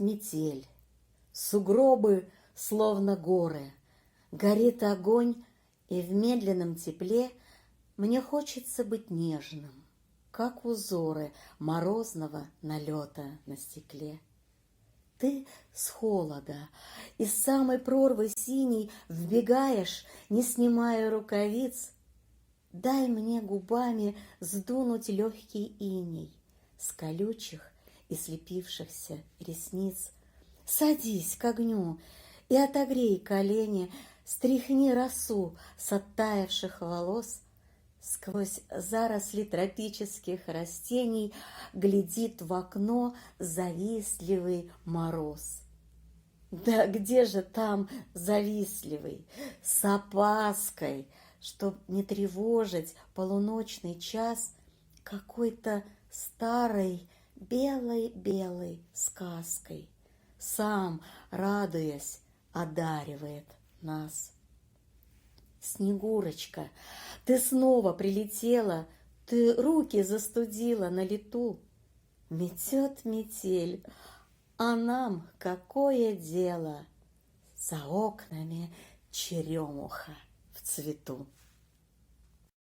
метель, сугробы, словно горы, горит огонь, и в медленном тепле мне хочется быть нежным, как узоры морозного налета на стекле. Ты с холода из самой прорвы синей вбегаешь, не снимая рукавиц. Дай мне губами сдунуть легкий иней с колючих и слепившихся ресниц. Садись к огню и отогрей колени, стряхни росу с оттаявших волос. Сквозь заросли тропических растений глядит в окно завистливый мороз. Да где же там завистливый, с опаской, чтоб не тревожить полуночный час какой-то старой белой-белой сказкой, сам, радуясь, одаривает нас. Снегурочка, ты снова прилетела, ты руки застудила на лету. Метет метель, а нам какое дело? За окнами черемуха в цвету.